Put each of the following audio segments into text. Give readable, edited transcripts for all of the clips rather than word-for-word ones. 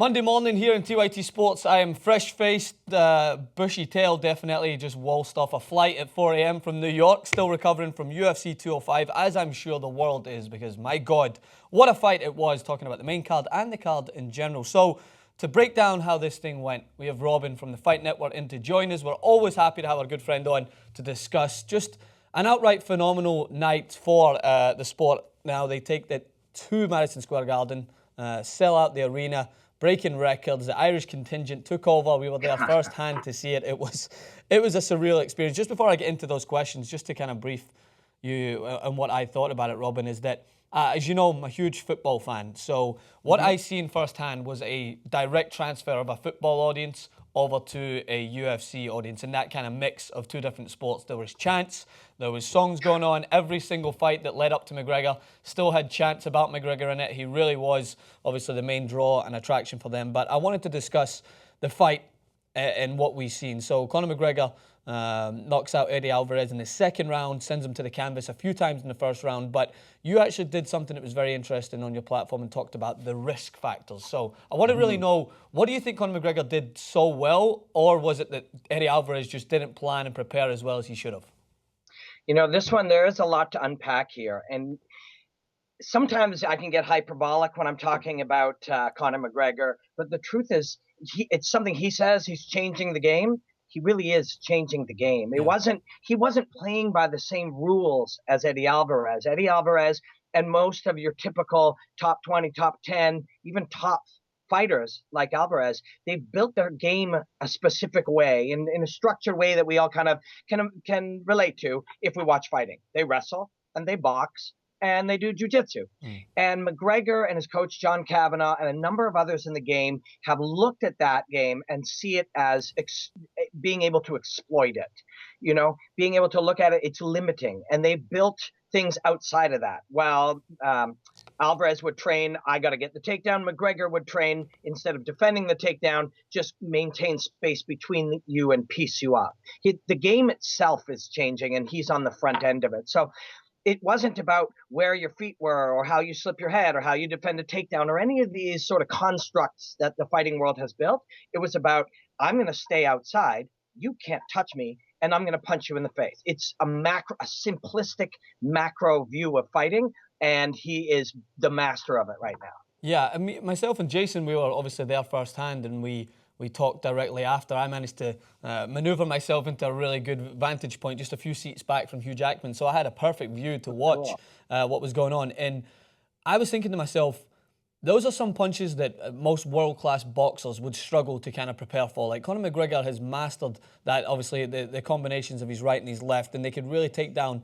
Monday morning here in TYT Sports. I am fresh-faced, bushy tail, definitely just waltzed off a flight at 4 a.m. from New York, still recovering from UFC 205, as I'm sure the world is, because my God, what a fight it was, talking about the main card and the card in general. So, to break down how this thing went, we have Robin from the Fight Network in to join us. We're always happy to have our good friend on to discuss just an outright phenomenal night for the sport. Now, they take it to Madison Square Garden, sell out the arena, breaking records. The Irish contingent took over. We were there firsthand to see it. It was a surreal experience. Just before I get into those questions, just to kind of brief you on what I thought about it, Robin, is that, as you know, I'm a huge football fan. So what I seen firsthand was a direct transfer of a football audience over to a UFC audience, and that kind of mix of two different sports. There was chants, there was songs going on. Every single fight that led up to McGregor still had chants about McGregor in it. He really was obviously the main draw and attraction for them. But I wanted to discuss the fight and what we've seen. So Conor McGregor knocks out Eddie Alvarez in the second round, sends him to the canvas a few times in the first round, but you actually did something that was very interesting on your platform and talked about the risk factors. So I want to really know, what do you think Conor McGregor did so well, or was it that Eddie Alvarez just didn't plan and prepare as well as he should have? You know, this one, there is a lot to unpack here. And sometimes I can get hyperbolic when I'm talking about Conor McGregor, but the truth is, it's something he says he's changing the game. He really is changing the game. He wasn't playing by the same rules as Eddie Alvarez. Eddie Alvarez and most of your typical top 20, top 10, even top fighters like Alvarez, they've built their game a specific way, in a structured way that we all kind of can relate to if we watch fighting. They wrestle and they box and they do jujitsu. And McGregor and his coach, John Kavanagh, and a number of others in the game have looked at that game and see it as being able to exploit it, being able to look at it, it's limiting. And they've built things outside of that. While Alvarez would train, I got to get the takedown. McGregor would train, instead of defending the takedown, just maintain space between you and piece you up. The game itself is changing, and he's on the front end of it. So it wasn't about where your feet were or how you slip your head or how you defend a takedown or any of these sort of constructs that the fighting world has built. It was about, I'm going to stay outside. You can't touch me, and I'm going to punch you in the face. It's a simplistic macro view of fighting, and he is the master of it right now. Yeah, I mean, myself and Jason, we were obviously there firsthand, and we talked directly after. I managed to maneuver myself into a really good vantage point, just a few seats back from Hugh Jackman, so I had a perfect view to watch what was going on. And I was thinking to myself, those are some punches that most world-class boxers would struggle to kind of prepare for. Like, Conor McGregor has mastered that, obviously, the combinations of his right and his left, and they could really take down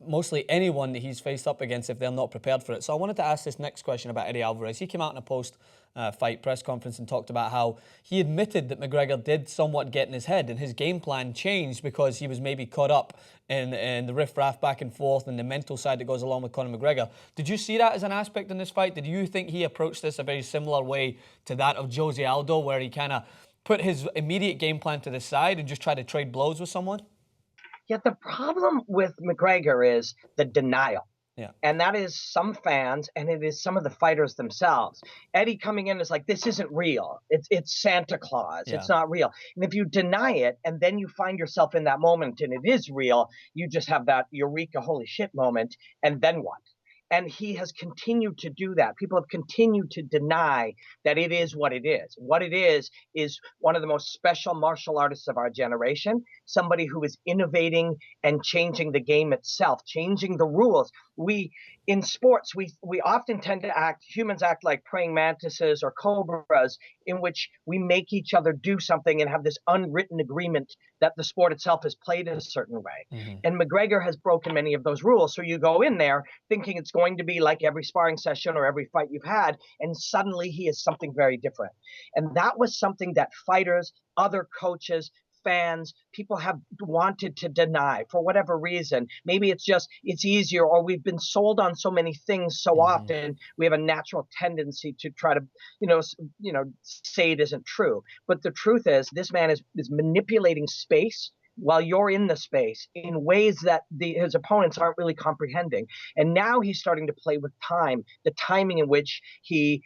mostly anyone that he's faced up against if they're not prepared for it. So I wanted to ask this next question about Eddie Alvarez. He came out in a post-fight press conference and talked about how he admitted that McGregor did somewhat get in his head, and his game plan changed because he was maybe caught up in the riff-raff back and forth and the mental side that goes along with Conor McGregor. Did you see that as an aspect in this fight? Did you think he approached this a very similar way to that of Jose Aldo, where he kind of put his immediate game plan to the side and just tried to trade blows with someone? Yeah, the problem with McGregor is the denial. Yeah. And that is some fans, and it is some of the fighters themselves. Eddie coming in is like, this isn't real. It's Santa Claus. Yeah. It's not real. And if you deny it, and then you find yourself in that moment and it is real, you just have that eureka, holy shit moment. And then what? And he has continued to do that. People have continued to deny that it is what it is. What it is one of the most special martial artists of our generation, somebody who is innovating and changing the game itself, changing the rules. In sports, we often tend to humans act like praying mantises or cobras, in which we make each other do something and have this unwritten agreement that the sport itself is played in a certain way. And McGregor has broken many of those rules. So you go in there thinking it's going to be like every sparring session or every fight you've had, and suddenly he is something very different. And that was something that fighters, other coaches, fans, people have wanted to deny for whatever reason. Maybe it's easier, or we've been sold on so many things so often, we have a natural tendency to try to, say it isn't true. But the truth is, this man is manipulating space while you're in the space in ways that his opponents aren't really comprehending. And now he's starting to play with time, the timing in which he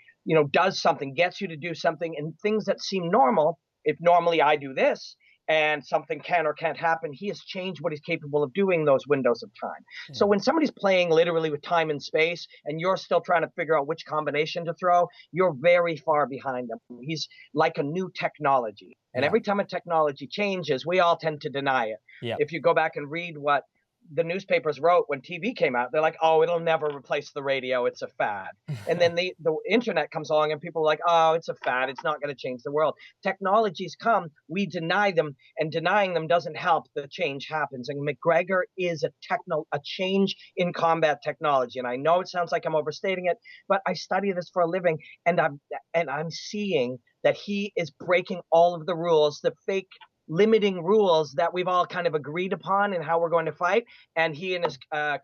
does something, gets you to do something, and things that seem normal. If normally I do this and something can or can't happen, he has changed what he's capable of doing those windows of time. So Yeah. when somebody's playing literally with time and space and you're still trying to figure out which combination to throw, you're very far behind him. He's like a new technology. And Yeah. every time a technology changes, we all tend to deny it. Yeah. If you go back and read what the newspapers wrote when TV came out, they're like, oh, it'll never replace the radio. It's a fad. And then the internet comes along and people are like, oh, it's a fad. It's not going to change the world. Technologies come, we deny them, and denying them doesn't help. The change happens. And McGregor is a change in combat technology. And I know it sounds like I'm overstating it, but I study this for a living, and I'm seeing that he is breaking all of the rules, the fake limiting rules that we've all kind of agreed upon and how we're going to fight. And he and his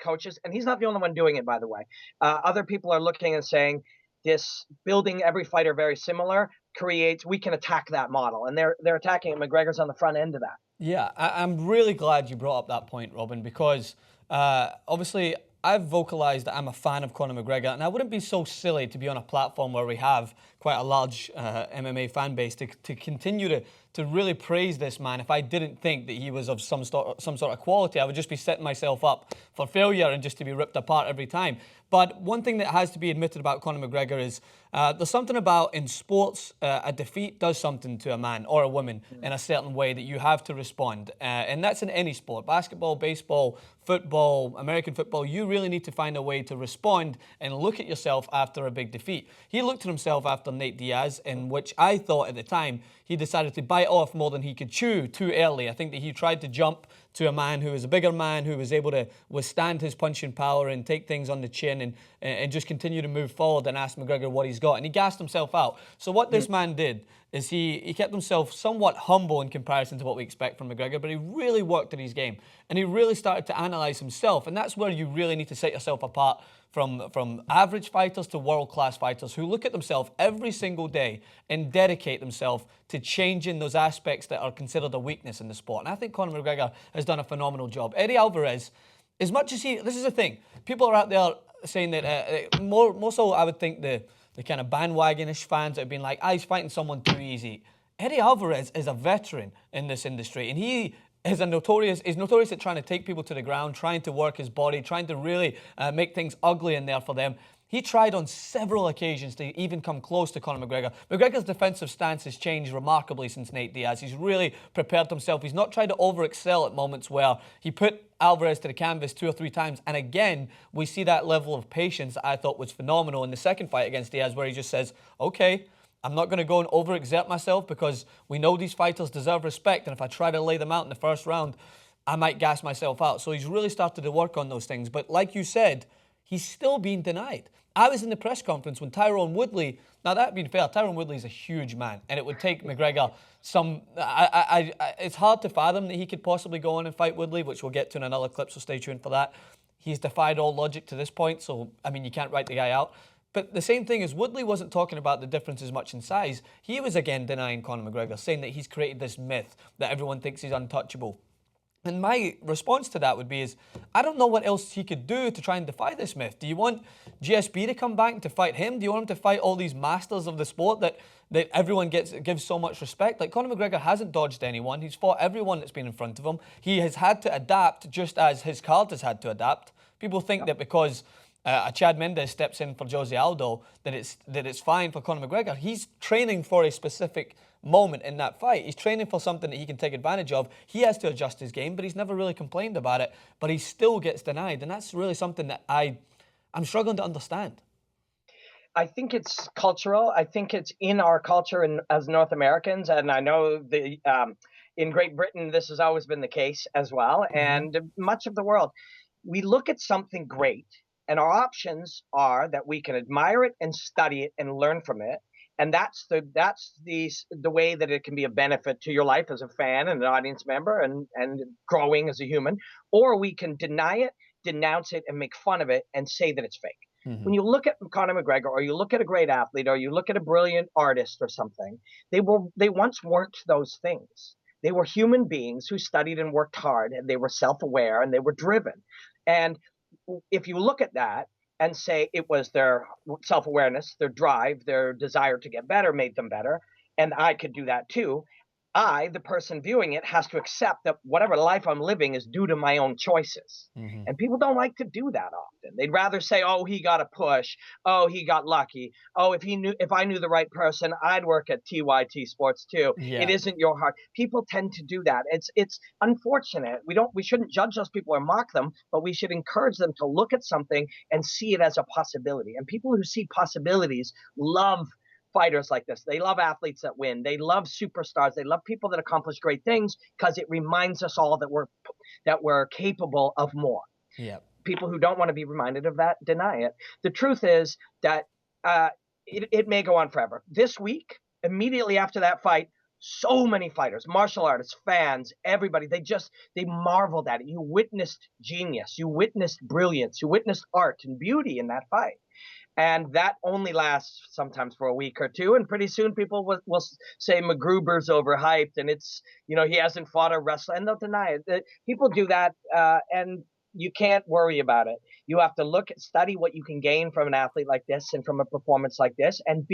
coaches, and he's not the only one doing it, by the way. Other people are looking and saying this building every fighter very similar creates, we can attack that model. And they're attacking it. McGregor's on the front end of that. Yeah, I'm really glad you brought up that point, Robin, because obviously I've vocalized that I'm a fan of Conor McGregor, and I wouldn't be so silly to be on a platform where we have quite a large MMA fan base to continue to really praise this man. If I didn't think that he was of some sort of quality, I would just be setting myself up for failure and just to be ripped apart every time. But one thing that has to be admitted about Conor McGregor is there's something about in sports, a defeat does something to a man or a woman in a certain way that you have to respond. And that's in any sport, basketball, baseball, football, American football. You really need to find a way to respond and look at yourself after a big defeat. He looked at himself after Nate Diaz, in which I thought at the time he decided to bite off more than he could chew too early. I think that he tried to jump to a man who was a bigger man, who was able to withstand his punching power and take things on the chin and just continue to move forward and ask McGregor what he's got. And he gassed himself out. So what this man did is he kept himself somewhat humble in comparison to what we expect from McGregor, but he really worked at his game. And he really started to analyse himself. And that's where you really need to set yourself apart from average fighters to world-class fighters who look at themselves every single day and dedicate themselves to changing those aspects that are considered a weakness in the sport. And I think Conor McGregor has done a phenomenal job. Eddie Alvarez, as much as this is the thing, people are out there saying that, more so I would think the kind of bandwagonish fans that have been like, he's fighting someone too easy. Eddie Alvarez is a veteran in this industry, and he is notorious at trying to take people to the ground, trying to work his body, trying to really make things ugly in there for them. He tried on several occasions to even come close to Conor McGregor. McGregor's defensive stance has changed remarkably since Nate Diaz. He's really prepared himself. He's not tried to over-excel at moments where he put Alvarez to the canvas 2 or 3 times. And again, we see that level of patience that I thought was phenomenal in the second fight against Diaz, where he just says, okay, I'm not going to go and overexert myself because we know these fighters deserve respect. And if I try to lay them out in the first round, I might gas myself out. So he's really started to work on those things. But like you said, he's still being denied. I was in the press conference when Tyrone Woodley, now that being fair, Tyrone Woodley is a huge man, and it would take McGregor it's hard to fathom that he could possibly go on and fight Woodley, which we'll get to in another clip, so stay tuned for that. He's defied all logic to this point, so, I mean, you can't write the guy out. But the same thing is, Woodley wasn't talking about the differences much in size. He was again denying Conor McGregor, saying that he's created this myth that everyone thinks he's untouchable. And my response to that would be I don't know what else he could do to try and defy this myth. Do you want GSP to come back to fight him? Do you want him to fight all these masters of the sport that everyone gives so much respect? Like, Conor McGregor hasn't dodged anyone. He's fought everyone that's been in front of him. He has had to adapt just as his card has had to adapt. People think that because a Chad Mendes steps in for Jose Aldo, that it's fine for Conor McGregor. He's training for a specific moment in that fight. He's training for something that he can take advantage of. He has to adjust his game, but he's never really complained about it. But he still gets denied, and that's really something that I'm struggling to understand. I think it's cultural. I think it's in our culture and as North Americans, and I know in Great Britain this has always been the case as well, and much of the world. We look at something great, and our options are that we can admire it and study it and learn from it. And that's the way that it can be a benefit to your life as a fan and an audience member and growing as a human. Or we can deny it, denounce it, and make fun of it and say that it's fake. When you look at Conor McGregor, or you look at a great athlete, or you look at a brilliant artist or something, they once weren't those things. They were human beings who studied and worked hard, and they were self-aware and they were driven. And if you look at that, and say it was their self-awareness, their drive, their desire to get better made them better, and I could do that too. I, the person viewing it, has to accept that whatever life I'm living is due to my own choices. Mm-hmm. And people don't like to do that often. They'd rather say, "Oh, he got a push. Oh, he got lucky. Oh, if I knew the right person, I'd work at TYT Sports too." Yeah. It isn't your heart. People tend to do that. It's unfortunate. We shouldn't judge those people or mock them, but we should encourage them to look at something and see it as a possibility. And people who see possibilities love fighters like this. They love athletes that win. They love superstars. They love people that accomplish great things because it reminds us all that we're capable of more. Yeah. People who don't want to be reminded of that deny it. The truth is that it may go on forever. This week, immediately after that fight, so many fighters, martial artists, fans, everybody, they marveled at it. You witnessed genius. You witnessed brilliance. You witnessed art and beauty in that fight. And that only lasts sometimes for a week or two. And pretty soon people will say McGregor's overhyped and he hasn't fought a wrestler, and they'll deny it. People do that, and you can't worry about it. You have to study what you can gain from an athlete like this and from a performance like this. And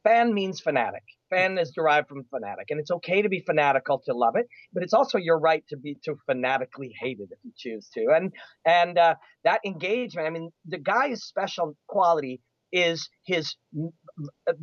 fan means fanatic. Fan is derived from fanatic. And it's okay to be fanatical to love it, but it's also your right to fanatically hate it if you choose to. And that engagement, I mean, the guy's special quality is his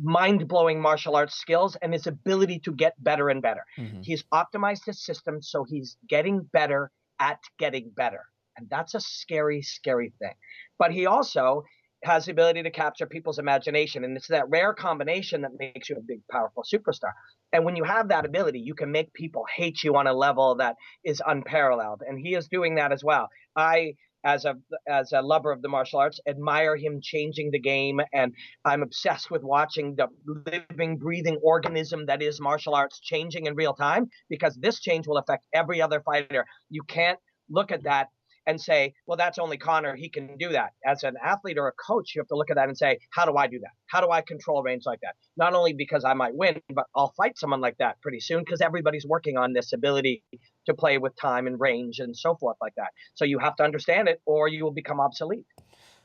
mind-blowing martial arts skills and his ability to get better and better. Mm-hmm. He's optimized his system, so he's getting better at getting better. And that's a scary, scary thing. But he also has the ability to capture people's imagination. And it's that rare combination that makes you a big, powerful superstar. And when you have that ability, you can make people hate you on a level that is unparalleled. And he is doing that as well. I, as a lover of the martial arts, admire him changing the game. And I'm obsessed with watching the living, breathing organism that is martial arts changing in real time, because this change will affect every other fighter. You can't look at that and say, well, that's only Conor, he can do that. As an athlete or a coach, you have to look at that and say, how do I do that? How do I control range like that? Not only because I might win, but I'll fight someone like that pretty soon, because everybody's working on this ability to play with time and range and so forth like that. So you have to understand it, or you will become obsolete.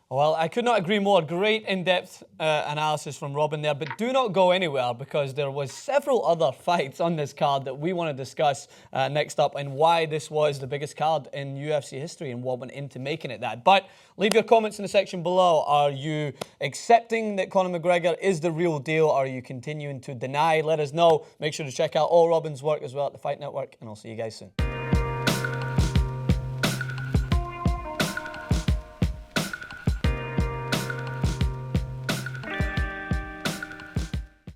Well, I could not agree more. Great in-depth analysis from Robin there, but do not go anywhere, because there was several other fights on this card that we want to discuss next up, and why this was the biggest card in UFC history and what went into making it that. But leave your comments in the section below. Are you accepting that Conor McGregor is the real deal? Are you continuing to deny? Let us know. Make sure to check out all Robin's work as well at the Fight Network, and I'll see you guys soon.